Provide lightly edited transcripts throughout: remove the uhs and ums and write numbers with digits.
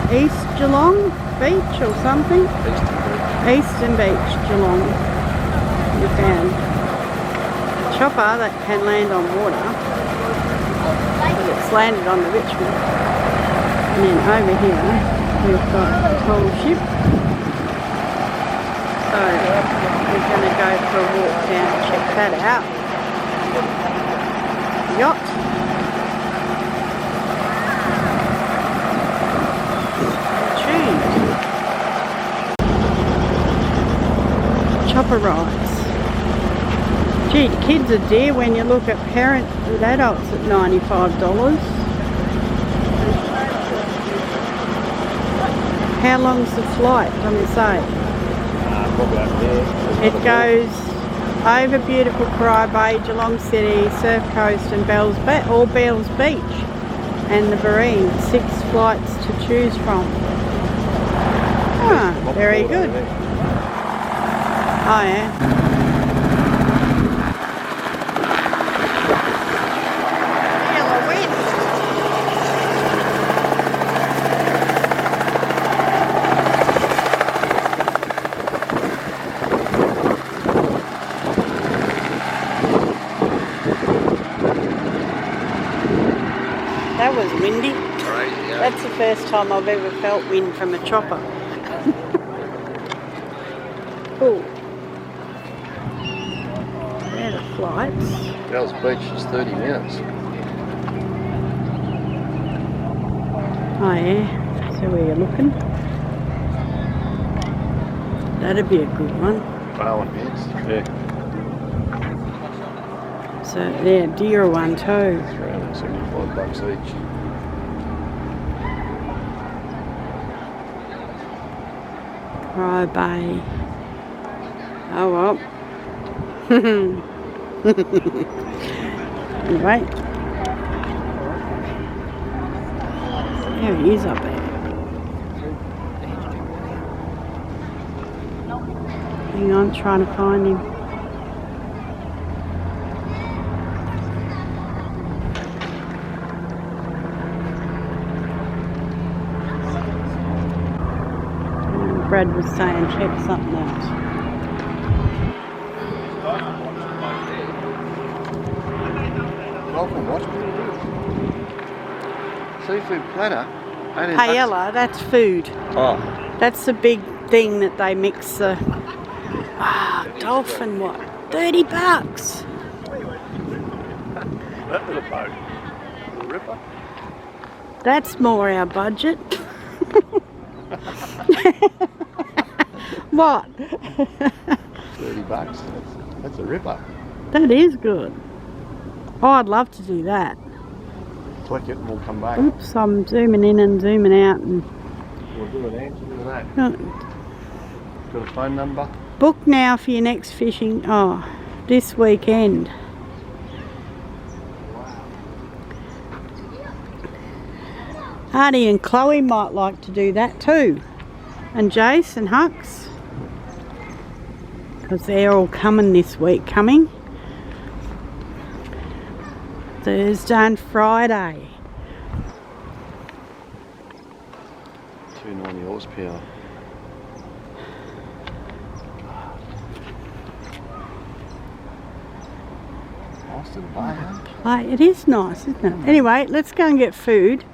East Geelong Beach or something? Eastern Beach, Geelong. We found a chopper that can land on water. But it's landed on the Richmond. And then over here we've got the whole ship. So we're going to go for a walk down and check that out. Yacht. Chopper rides. Gee, kids are dear when you look at parents with adults at $95. How long's the flight, doesn't it say? It goes over beautiful Corio Bay, Geelong City, Surf Coast and Bells Beach and the Barine. 6 flights to choose from. Ah, very good. Oh yeah. That was windy. Crazy, yeah. That's the first time I've ever felt wind from a chopper. Cool. There are the flights. Bells Beach is 30 minutes. Oh yeah, so where you're looking. That'd be a good one. Barwon Heads, yeah. So yeah, dearer one too. $375 each. Corio Bay. Oh well. Anyway. There he is up there. Hang on, trying to find him. Brad was saying check something out. Welcome, what? Seafood platter. Paella, that's food. Oh. That's the big thing that they mix the... dolphin what? $30. That was a boat. A ripper. That's more our budget. What? $30. That's a ripper. That is good. Oh, I'd love to do that. Click it and we'll come back. Oops, I'm zooming in and zooming out. And We'll do an answer to that. Got a phone number? Book now for your next fishing. Oh, this weekend. Artie and Chloe might like to do that too. And Jace and Hux. Because they're all coming this week. Thursday and Friday. 290 horsepower. Nice little bay, huh? It is nice, isn't it? Anyway, let's go and get food.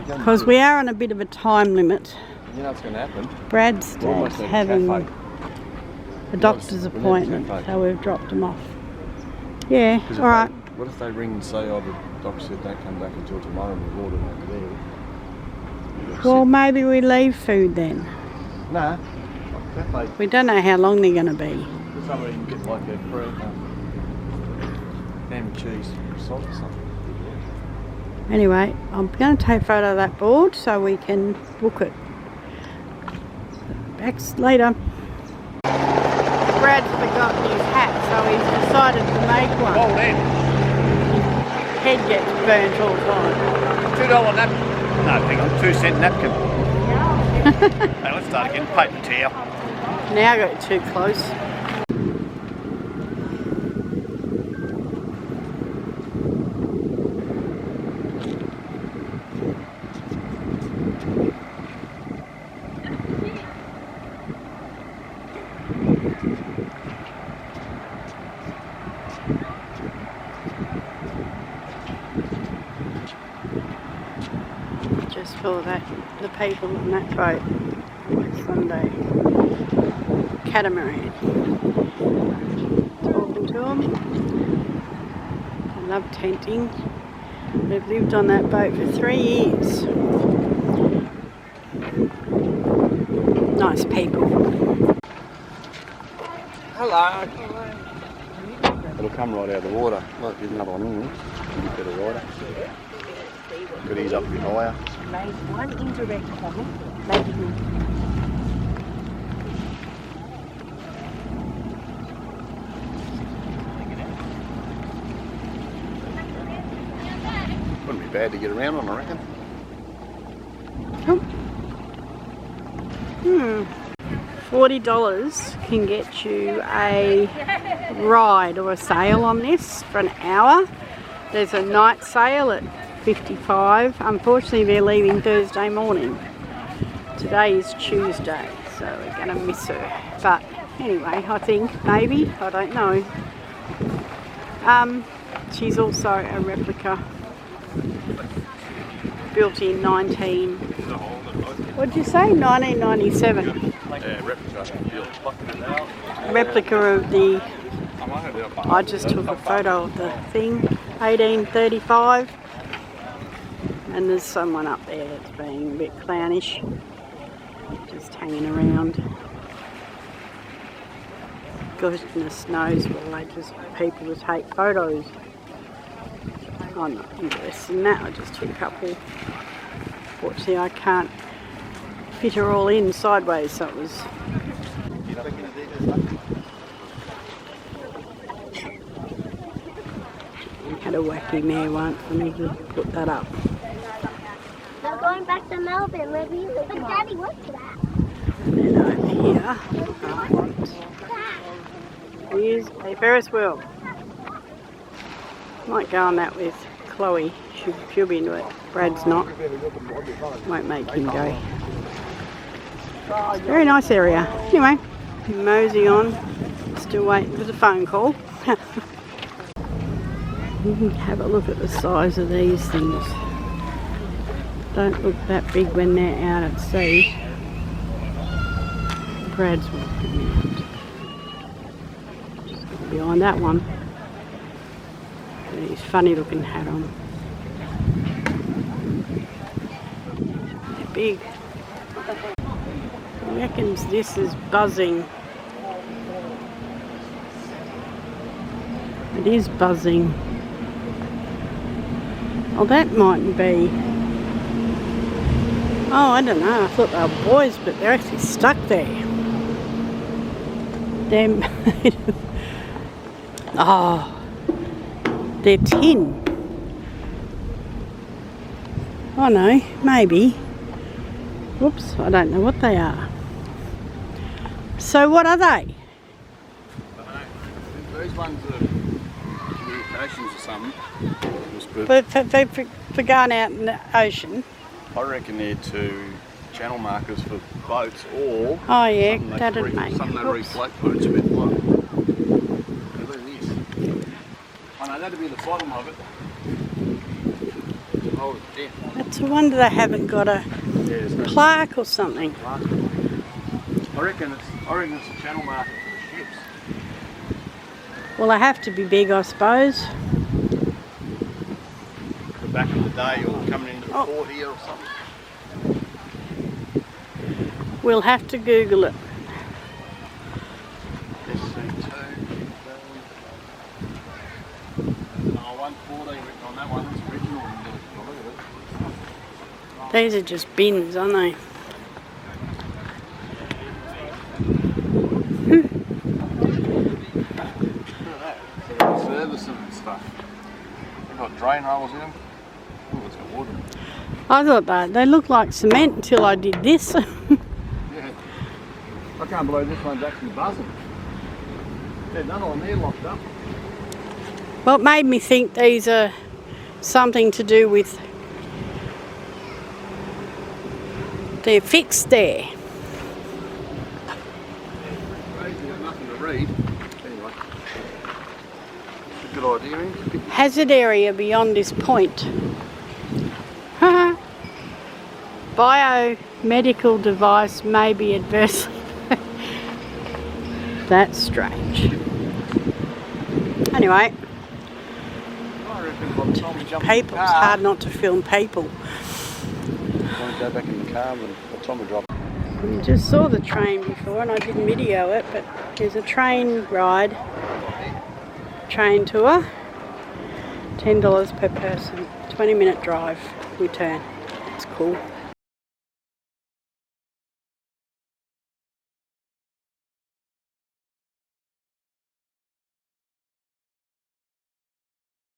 Because we are on a bit of a time limit. You know what's going to happen? Brad's Almost at a having cafe. a doctor's We need a appointment, cafe. so we've dropped him off. Yeah, 'Cause if alright. What if they ring and say, oh, the doctor said don't come back until tomorrow and we've ordered over there? Well, maybe we leave food then. Nah, cafe. We don't know how long they're going to be. For somebody can get like a ham and cheese salt or something. Anyway, I'm going to take a photo of that board so we can book it. Back later. Brad's forgotten his hat, so he's decided to make one. Oh, then. Head gets burnt all the time. $2 napkin. No, hang on, 2-cent napkin. Hey, let's start again. Paper towel. Now I got too close. for that, the people on that boat Sunday. Catamaran. Talking to them. I love tenting. We've lived on that boat for 3 years. Nice people. Hello. It'll come right out of the water. Look, there's another one in there. A bit better rider. Could ease up a bit higher. Made one indirect comment, making him Wouldn't be bad to get around on, I reckon. $40 can get you a ride or a sail on this for an hour. There's a night sail at $55. Unfortunately, they're leaving Thursday morning. Today is Tuesday, so we're going to miss her. But anyway, I think, maybe, I don't know. She's also a replica, built in 1997. Yeah, Replica of the, I just took a photo of the thing, 1835. And there's someone up there that's being a bit clownish, just hanging around. Goodness knows, well, they just people to take photos. I'm not interested in that, I just took a couple. Fortunately, I can't fit her all in sideways, so it was. We had a wacky mare once, let me put that up. They're going back to Melbourne. But Daddy, what's that? And then over here, here's a Ferris wheel. Might go on that with Chloe. She'll be into it. Brad's not. Won't make him go. Very nice area. Anyway, mosey on. Still waiting for the phone call. You can have a look at the size of these things. Don't look that big when they're out at sea. Brad's walking out. Just behind that one. His funny looking hat on. They're big. He reckons this is buzzing. It is buzzing. Oh, that mightn't be. Oh, I don't know. I thought they were boys, but they're actually stuck there. They're made of... Oh, they're tin. Oh no, maybe. Whoops, I don't know what they are. So what are they? These ones are communications or something. For going out in the ocean. I reckon they're two channel markers for boats, or Oh yeah, that'd make. something that Whoops. reflect boats a bit like. Look at this. I know that'd be the bottom of it. Oh, yeah. It's a wonder they haven't got a plaque or something. I reckon it's a channel marker for the ships. Well, they have to be big, I suppose. The back of the day, or coming into the port here or something. We'll have to Google it. SC2. 114 written on that one. It's original. These are just bins, aren't they? Service and stuff. They've got drain holes in them. Oh, it's got water. I thought they looked like cement until I did this. Yeah. I can't believe this one's actually buzzing. There's another one there locked up. Well, it made me think these are something to do with... They're fixed there. Crazy, got nothing to read. Anyway. It's a good idea, isn't it? Hazard area beyond this point. Haha. biomedical device may be adversely. That's strange. Anyway, people. It's hard not to film people. Want to go back in the car and what time we drop? You just saw the train before and I didn't video it, but there's a train ride, train tour, $10 per person, 20-minute drive, return. It's cool.